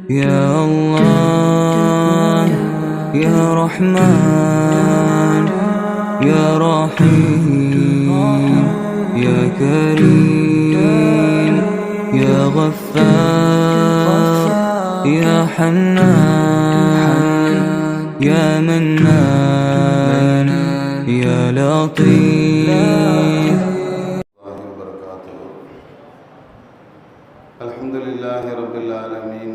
يا الله يا رحمن يا رحيم يا كريم يا غفار يا حنان يا منان يا لطيف. الحمد لله رب العالمين.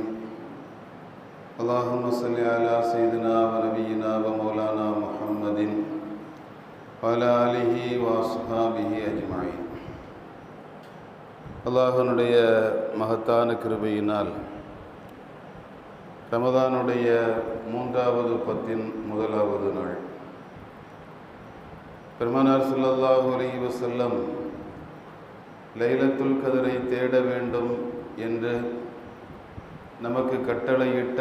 اللهم صل على سيدنا ونبينا ومولانا محمد وعلى آله وأصحابه أجمعين. அல்லாஹ்வுடைய மகத்தான கிருபையினால் ரமதானுடைய 3வது பத்தின் முதலாவது நாள் பெருமானார் ஸல்லல்லாஹு அலைஹி வஸல்லம் லைலத்துல் கத்ரை தேட வேண்டும் என்று நமக்கு கட்டளையிட்ட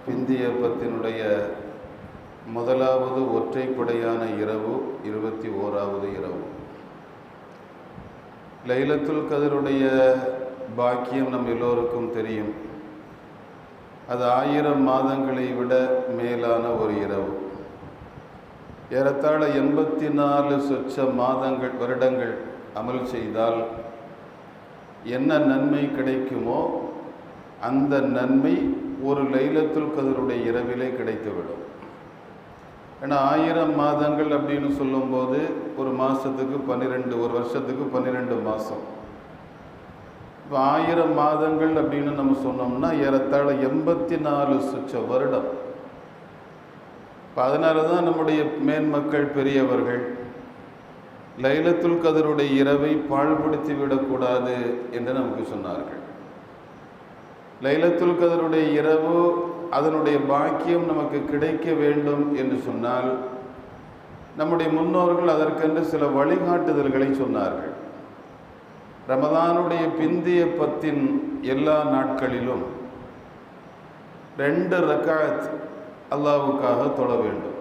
பிந்திய பத்தினுடைய முதலாவது ஒற்றைப்படையான இரவு 21வது இரவு. லைலத்துல் கத்ருடைய பாக்கியம் நம் எல்லோருக்கும் தெரியும். அது 1000 மாதங்களை விட மேலான ஒரு இரவு. ஏறத்தாழ 84 சொச்ச வருடங்கள் அமல் செய்தால் என்ன நன்மை கிடைக்குமோ அந்த நன்மை ஒரு லைலத்துல் கத்ருடைய இரவிலே கிடைத்துவிடும். ஏன்னா 1000 மாதங்கள் அப்படின்னு சொல்லும்போது ஒரு மாதத்துக்கு 12, ஒரு வருஷத்துக்கு 12 மாதம். இப்போ 1000 மாதங்கள் அப்படின்னு நம்ம சொன்னோம்னா ஏறத்தாழ 84 சொச்ச வருடம். இப்போ அதனால தான் நம்முடைய மேன்மக்கள் பெரியவர்கள் லைலத்துல் கத்ருடைய இரவை பாழ்படுத்தி விடக்கூடாது என்று நமக்கு சொன்னார்கள். லைலத்துல் கத்ருடைய இரவு அதனுடைய பாக்கியம் நமக்கு கிடைக்க வேண்டும் என்று சொன்னால் நம்முடைய முன்னோர்கள் அதற்கென்று சில வழிகாட்டுதல்களை சொன்னார்கள். ரமதானுடைய பிந்திய பத்தின் எல்லா நாட்களிலும் 2 ரக்காத் அல்லாஹ்வுக்காக தொழ வேண்டும்.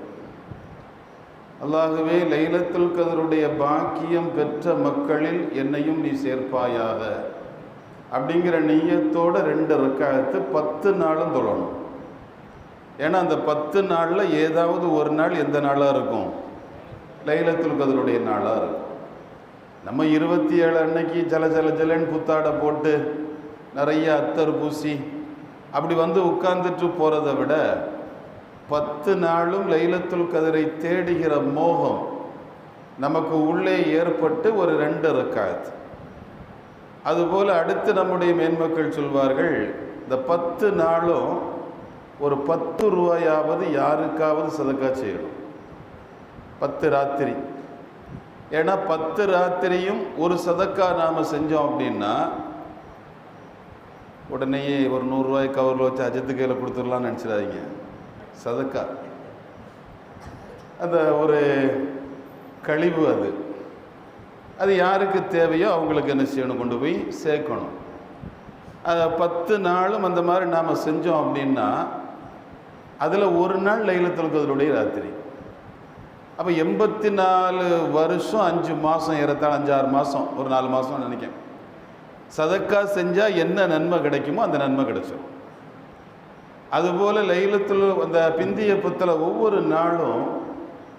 அல்லாஹ்வே, லைலத்துல் கத்ருடைய பாக்கியம் பெற்ற மக்களில் என்னையும் நீ சேர்ப்பாயாக அப்படிங்கிற நிய்யத்தோடு 2 ரக்காத்து 10 நாளும் தொழணும். ஏன்னா அந்த 10 நாளில் ஏதாவது ஒரு நாள் எந்த நாளாக இருக்கும்? லைலத்துல் கத்ருடைய நாளாக இருக்கும். நம்ம 27 அன்னைக்கு ஜலன்னு புத்தாடை போட்டு நிறைய அத்தர் பூசி அப்படி வந்து உட்கார்ந்துட்டு போகிறத விட 10 நாளும் லைலத்துல் கத்ரை தேடுகிற மோகம் நமக்கு உள்ளே ஏற்பட்டு ஒரு 2 ரக்காத். அதுபோல் அடுத்து நம்முடைய மேன்மக்கள் சொல்வார்கள், இந்த 10 நாளும் ஒரு 10 ரூபாயாவது யாருக்காவது சதக்கா செய்யணும். 10 ராத்திரி. ஏன்னா 10 ராத்திரியும் ஒரு சதக்கா நாம் செஞ்சோம் அப்படின்னா உடனேயே ஒரு 100 ரூபாய் கவரில் வச்சு அஜத்து கையில் கொடுத்துடலாம்னு நினச்சிடாதீங்க. சதக்கா அந்த ஒரு கழிவு, அது யாருக்கு தேவையோ அவங்களுக்கு என்ன செய்யணும்? கொண்டு போய் சேர்க்கணும். 10 நாளும் அந்த மாதிரி நாம் செஞ்சோம் அப்படின்னா அதில் ஒரு நாள் லைலத்துல் கத்ருடைய ராத்திரி. அப்போ 84 வருஷம் 5 மாதம், ஏறத்தாழ 5-6 மாதம், ஒரு 4 மாதம் நினைக்கிறேன். சதக்கா செஞ்சால் என்ன நன்மை கிடைக்குமோ அந்த நன்மை கிடைச்சிடும். அதுபோல் லைலத்துல் அந்த பிந்திய பத்தில் ஒவ்வொரு நாளும்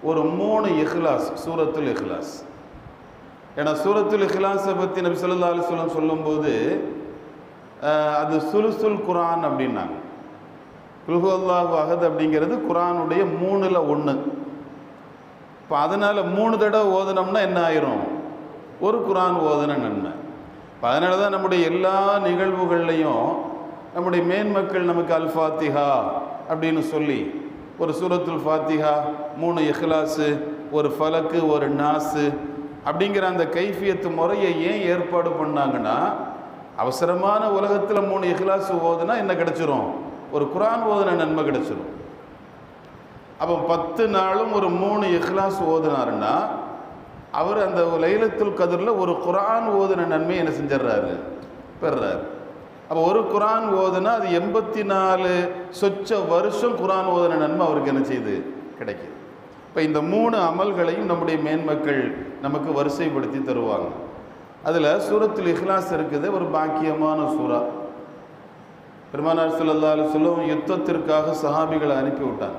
ஒரு 3 இஹ்லாஸ், சூரத்துல் இஹ்லாஸ். ஏன்னா சூரத்துல் இஹ்லாஸை பற்றி நபி ஸல்லல்லாஹு அலைஹி வஸல்லம் சொல்லும்போது அது சுலுசுல் குர்ஆன் அப்படின்னாங்க. குல் ஹுவல்லாஹு அஹத் அப்படிங்கிறது குர்ஆனுடைய 3ல் 1. இப்போ அதனால் 3 தடவை ஓதுனோம்னா என்ன ஆயிரும்? ஒரு குர்ஆன் ஓதுன நன்மை. இப்போ அதனால தான் நம்முடைய எல்லா நிகழ்வுகள்லையும் நம்முடைய மேன்மக்கள் நமக்கு அல் ஃபாத்திஹா அப்படின்னு சொல்லி ஒரு சூரத்துல் ஃபாத்திஹா, 3 இஹ்லாஸு, ஒரு ஃபலக்கு, ஒரு நாஸு அப்படிங்கிற அந்த கைஃபியத்து முறையை ஏன் ஏற்பாடு பண்ணாங்கன்னா, அவசரமான உலகத்தில் 3 இஹ்லாஸ் ஓதுனா என்ன கிடச்சிரும்? ஒரு குர்ஆன் ஓதுன நன்மை கிடச்சிரும். அப்போ 10 நாளும் ஒரு 3 இஹ்லாஸ் ஓதுனாருன்னா அவர் அந்த லைலத்துல் கத்ரில் ஒரு குர்ஆன் ஓதுன நன்மை என்ன செஞ்சிடறாரு? பெறுறாரு. அப்போ ஒரு குர்ஆன் ஓதுனா அது 84 சொச்ச வருஷம் குர்ஆன் ஓதுன நன்மை அவருக்கு என்ன செய்யுது? கிடைக்குது. இப்போ இந்த 3 அமல்களையும் நம்முடைய மேன்மக்கள் நமக்கு வரிசைப்படுத்தி தருவாங்க. அதில் சூரத்துல் இஹ்லாஸ் இருக்குது, ஒரு பாக்கியமான சூறா. பெருமானார் ஸல்லல்லாஹு அலைஹி வஸல்லம் யுத்தத்திற்காக சஹாபிகளை அனுப்பி விட்டாங்க.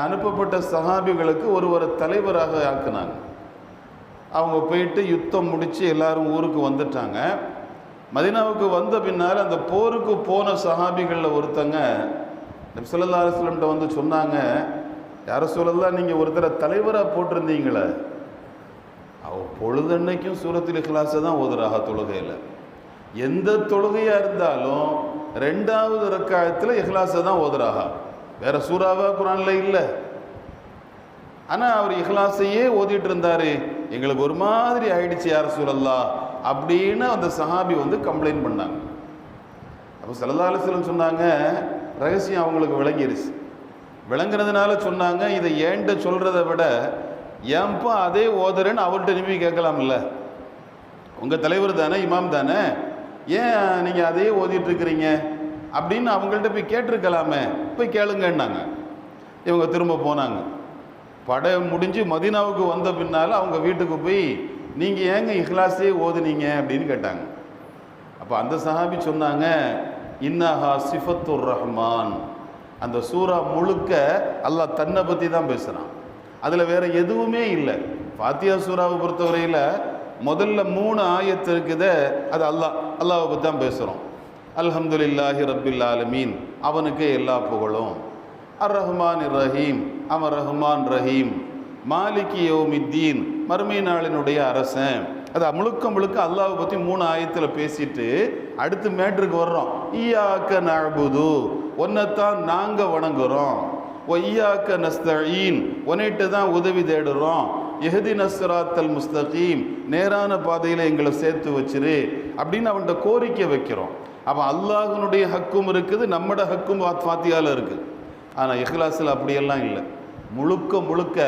அனுப்பப்பட்ட சஹாபிகளுக்கு ஒருவரை தலைவராக ஆக்குனாங்க. அவங்க போயிட்டு யுத்தம் முடித்து எல்லாரும் ஊருக்கு வந்துட்டாங்க. மதீனாவுக்கு வந்த பின்னால் அந்த போருக்கு போன சஹாபிகளில் ஒருத்தங்க நபி ஸல்லல்லாஹு அலைஹி வஸல்லம் வந்து சொன்னாங்க, யார சொல்லலாம், நீங்கள் ஒருத்தரை தலைவராக போட்டிருந்தீங்களே, பொழுதன்னைக்கும் சூரத்துல் இக்லாஸை தான் ஓதுறாக தொழுகையில். எந்த தொழுகையாக இருந்தாலும் 2வது ரக்காயத்தில் இக்லாஸை தான் ஓதுறாக, வேற சூறாவா குரான்ல இல்லை. ஆனால் அவர் இக்லாஸையே ஓதிட்டு இருந்தார். எங்களுக்கு ஒரு மாதிரி ஆயிடுச்சு யார சூழல்லா அப்படின்னு அந்த சஹாபி வந்து கம்ப்ளைண்ட் பண்ணாங்க. அப்போ ஸல்லல்லாஹு அலைஹி வஸல்லம் சொன்னாங்க, ரகசியம் அவங்களுக்கு விளங்கிருச்சு. விளங்குறதுனால சொன்னாங்க, இதை ஏன்ட்ட சொல்கிறத விட ஏன்பா அதே ஓதுறேன்னு அவர்கிட்ட நிம்மி கேட்கலாம்ல. உங்கள் தலைவர் தானே, இமாம் தானே, ஏன் நீங்கள் அதே ஓதிட்டு இருக்கிறீங்க அப்படின்னு அவங்கள்ட்ட போய் கேட்டிருக்கலாமே, போய் கேளுங்கன்னாங்க. இவங்க திரும்ப போனாங்க. படை முடிஞ்சு மதீனாவுக்கு வந்த பின்னால் அவங்க வீட்டுக்கு போய் நீங்கள் ஏங்க இஹ்லாஸே ஓதுனீங்க அப்படின்னு கேட்டாங்க. அப்போ அந்த சஹாபி சொன்னாங்க, இன்னஹா சிஃபத்துர் ரஹ்மான், அந்த சூரா முழுக்க அல்லாஹ் தன்னை பற்றி தான் பேசுகிறான், அதில் வேறு எதுவுமே இல்லை. ஃபாத்தியா சூராவை பொறுத்தவரையில் முதல்ல 3 ஆயத்து இருக்குதே, அது அல்லாஹ்வை பற்றி தான் பேசுகிறோம். அல்ஹம்துலில்லாஹி ரப்பில் ஆலமீன், அவனுக்கு எல்லா புகழும். அர் ரஹ்மான் ரஹீம், அவன் ரஹ்மான் ரஹீம். மாலிகி யௌமித்தீன், மறுமை நாளினுடைய அரசன். அது முழுக்க முழுக்க அல்லாஹ்வை பற்றி 3 ஆயத்தில் பேசிட்டு அடுத்து மேட்ருக்கு வர்றோம். ஈயாக்க நஅபுது, ஒன்னைத்தான் நாங்கள் வணங்குறோம். ஒய்யாக்க நஸ்தஈன், ஒன்னைட்டு தான் உதவி தேடுறோம். இஹ்தின ஸிராத்தல் முஸ்தகீம், நேரான பாதையில் எங்களை சேர்த்து வச்சிரு அப்படின்னு அவன்கிட்ட கோரிக்கை வைக்கிறோம். அப்போ அல்லாஹ்வுடைய ஹக்கும் இருக்குது, நம்மட ஹக்கும் ஃபாத்தியாவில் இருக்குது. ஆனால் இஹ்லாஸில் அப்படியெல்லாம் இல்லை. முழுக்க முழுக்க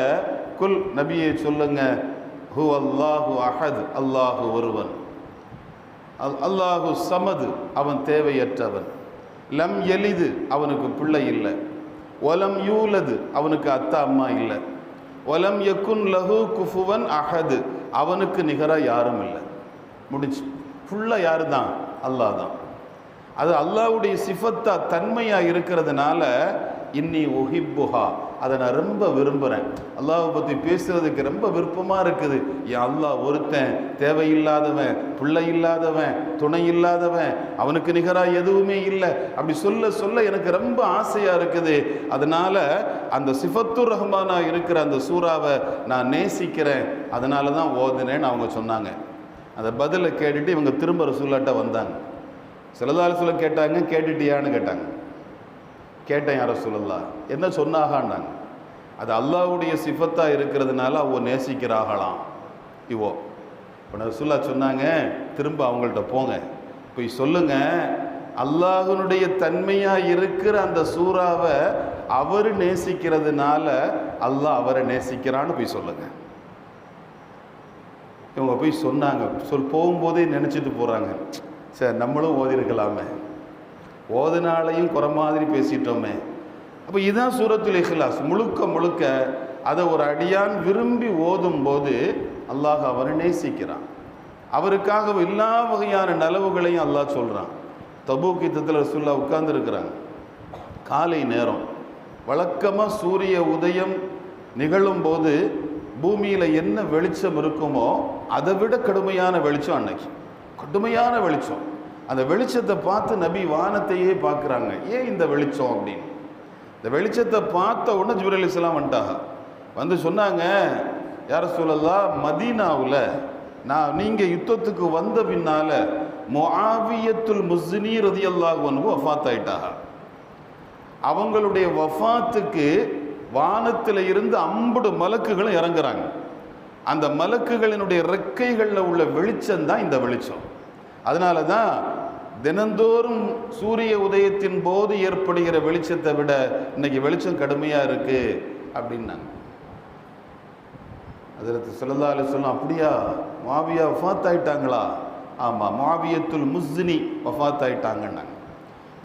குல், நபியை சொல்லுங்க, ஹு அல்லாஹு அஹத், அல்லாஹு ஒருவன். அல்லாஹு சமது, அவன் தேவையற்றவன். லம் எலிது, அவனுக்கு பிள்ளை இல்லை. ஒலம் யூலது, அவனுக்கு அத்தா அம்மா இல்லை. ஒலம் யக்குன் லஹு குஃபுவன் அஹது, அவனுக்கு நிகராக யாரும் இல்லை. முடிச்சு. ஃபுல்லாக யாரு தான்? அல்லாஹ் தான். அது அல்லாஹ்வுடைய சிஃபத்தா, தன்மையாக இருக்கிறதுனால இன்னி உஹிப்புஹா, அதை நான் ரொம்ப விரும்புகிறேன். அல்லாஹ்வை பற்றி பேசுகிறதுக்கு ரொம்ப விருப்பமாக இருக்குது. என் அல்லாஹ் ஒருத்தன், தேவையில்லாதவன், பிள்ளை இல்லாதவன், துணை இல்லாதவன், அவனுக்கு நிகராக எதுவுமே இல்லை. அப்படி சொல்ல சொல்ல எனக்கு ரொம்ப ஆசையாக இருக்குது. அதனால் அந்த சிஃபத்துர் ரஹ்மானாக இருக்கிற அந்த சூறாவை நான் நேசிக்கிறேன், அதனால தான் ஓதுனேன்னு அவங்க சொன்னாங்க. அந்த பதிலை கேட்டுட்டு இவங்க திரும்ப ரசூலுல்லாஹ்ட்ட வந்தாங்க. ஸல்லல்லாஹு அலைஹி வஸல்லம் கேட்டாங்க, கேட்டுட்டியான்னு கேட்டாங்க. கேட்டேன் யார ரசூலுல்லாஹ், என்ன சொன்னாகன்னாங்க. அது அல்லாஹ்வுடைய சிஃபத்தாக இருக்கிறதுனால அவ நேசிக்கிறாகலாம் இவோ. இப்போ ரசூலுல்லாஹ் சொன்னாங்க, திரும்ப அவங்கள்ட்ட போங்க, போய் சொல்லுங்க, அல்லாஹ்வுடைய தன்மையாக இருக்கிற அந்த சூறாவை அவர் நேசிக்கிறதுனால அல்லாஹ் அவரை நேசிக்கிறான்னு போய் சொல்லுங்க. இவங்க போய் சொன்னாங்க. போகும்போதே நினச்சிட்டு போகிறாங்க, சரி நம்மளும் ஓதிருக்கலாமே, ஓதுனாலையும் குறை மாதிரி பேசிட்டோமே. அப்போ இதுதான் சூரத்துல் இக்லாஸ். முழுக்க முழுக்க அதை ஒரு அடியான் விரும்பி ஓதும் போது அல்லாஹ் அவரை நேசிக்கிறான். அவருக்காக எல்லா வகையான நலவுகளையும் அல்லாஹ் சொல்கிறான். தபூக் யுத்தத்தில் ரசூலுல்லாஹ் உட்கார்ந்துருக்கிறாங்க. காலை நேரம் வழக்கமாக சூரிய உதயம் நிகழும் போது பூமியில் என்ன வெளிச்சம் இருக்குமோ அதை விட கடுமையான வெளிச்சம் அன்னைக்கு, கடுமையான வெளிச்சம். அந்த வெளிச்சத்தை பார்த்து நபி வானத்தையே பார்க்குறாங்க. ஏன் இந்த வெளிச்சம் அப்படின்னு. இந்த வெளிச்சத்தை பார்த்த உடனே ஜிப்ரீல் அலைஹிஸ்ஸலாம் வந்துட்டாங்க. வந்து சொன்னாங்க, யார ரசூலல்லாஹ், மதீனாவில் நீங்கள் யுத்தத்துக்கு வந்த பின்னால் முஆவியத்துல் முஸ்ஸினி ரலியல்லாஹு அன்ஹு வஃபாத் ஆயிட்டாங்க. அவங்களுடைய வஃபாத்துக்கு வானத்தில் இருந்து 50 மலக்குகளும் இறங்குறாங்க. அந்த மலக்குகளினுடைய ரெக்கைகளில் உள்ள வெளிச்சம் தான் இந்த வெளிச்சம். அதனால தான் தினந்தோறும் சூரிய உதயத்தின் போது ஏற்படுகிற வெளிச்சத்தை விட இன்னைக்கு வெளிச்சம் கடுமையாக இருக்குது அப்படின்னாங்க. ஹஜ்ரத் ஸல்லல்லாஹு அலைஹி வஸல்லம், அப்படியா, முஆவியா வஃபாத் ஆயிட்டாங்களா? ஆமாம், முஆவியத்துல் முஸ்ஸினி வஃபாத் ஆயிட்டாங்கன்னாங்க.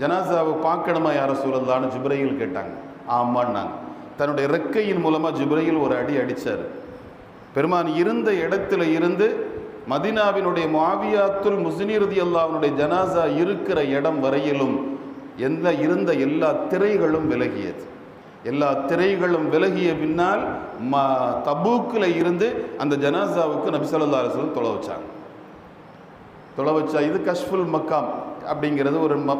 ஜனாசாவை பார்க்கணுமா யார ரசூலல்லாஹ்னு ஜிப்ரீல் கேட்டாங்க. ஆமான்னாங்க. தன்னுடைய ரெக்கையின் மூலமாக ஜிப்ரீல் ஒரு அடி அடித்தார். பெருமான் இருந்த இடத்துல இருந்து மதீனாவினுடைய முஆவியத்துல் முஸ்னி ரலியல்லாஹு அன்ஹுடைய ஜனாசா இருக்கிற இடம் வரையிலும் இருந்த எல்லா திரைகளும் விலகியது. எல்லா திரைகளும் விலகிய பின்னால் தபூக்கில் இருந்து அந்த ஜனாசாவுக்கு நபி ஸல்லல்லாஹு அலைஹி வஸல்லம் தொலை வச்சா. இது கஷ்ஃபுல் மக்காம் அப்படிங்கிறது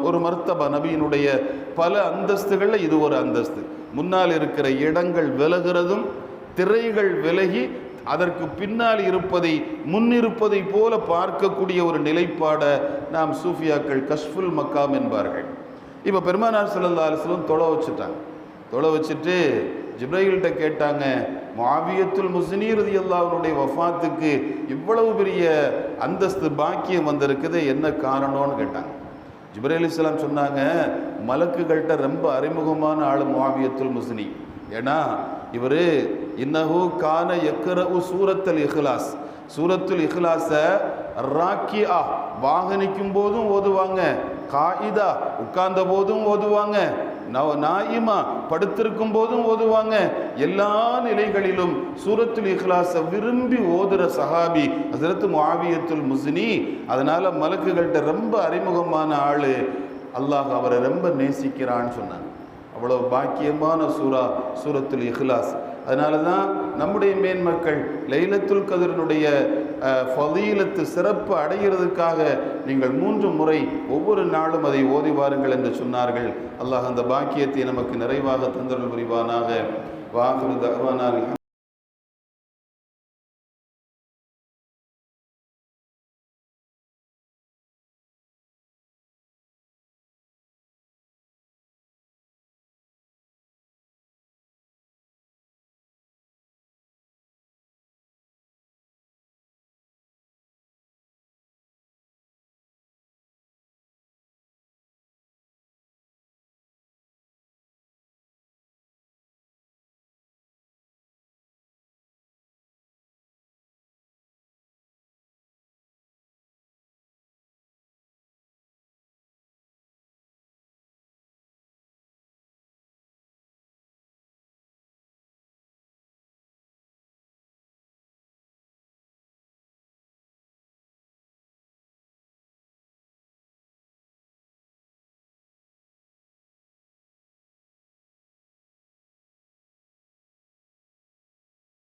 ஒரு மர்த்தபா. நபியினுடைய பல அந்தஸ்துகளில் இது ஒரு அந்தஸ்து. முன்னால் இருக்கிற இடங்கள் விலகிறதும் திரைகள் விலகி அதற்கு பின்னால் இருப்பதை முன்னிருப்பதை போல பார்க்கக்கூடிய ஒரு நிலைப்பாடை நாம் சூஃபியாக்கள் கஷ்ஃபுல் மக்காம் என்பார்கள். இப்போ பெருமானார் ஸல்லல்லாஹு அலைஹி வஸல்லம் தொலை வச்சுட்டு ஜிப்ரைல்கிட்ட கேட்டாங்க, முஆவியத்துல் முஸ்னி ரலியல்லாஹு அன்ஹுடைய வஃபாத்துக்கு இவ்வளவு பெரிய அந்தஸ்து பாக்கியம் வந்திருக்குது, என்ன காரணம்னு கேட்டாங்க. ஜிப்ரைல் அலைஹிஸ்ஸலாம் சொன்னாங்க, மலக்குகள்கிட்ட ரொம்ப அறிமுகமான ஆள் முஆவியத்துல் முஸ்னி. ஏன்னா இவர் இன்னஹு கான யக்ரஉ சூரத்துல் இஹ்லாஸ், சூரத்துல் இஹ்லாஸை ராக்கியா வாகனிக்கும் போதும் ஓதுவாங்க, காயிதா உட்கார்ந்த போதும் ஓதுவாங்க, நாயிமா படுத்திருக்கும் போதும் ஓதுவாங்க. எல்லா நிலைகளிலும் சூரத்துல் இஹ்லாஸை விரும்பி ஓதுற சஹாபி ஹஸரத் முஆவியத்துல் முஸ்னி. அதனால மலக்குகள்கிட்ட ரொம்ப அறிமுகமான ஆள், அல்லாஹ் அவரை ரொம்ப நேசிக்கிறான்னு சொன்னாங்க. அவ்வளோ பாக்கியமான சூரத்துல் இஹ்லாஸ். அதனால தான் நம்முடைய மேன்மக்கள் லைலத்துல் கத்ரினுடைய ஃபதீலத்து சிறப்பு அடைகிறதுக்காக நீங்கள் 3 முறை ஒவ்வொரு நாளும் அதை ஓதி வாருங்கள் என்று சொன்னார்கள். அல்லாஹ் அந்த பாக்கியத்தை நமக்கு நிறைவாக தந்தருள் புரிவானாக. வாஹிரு தஅவானா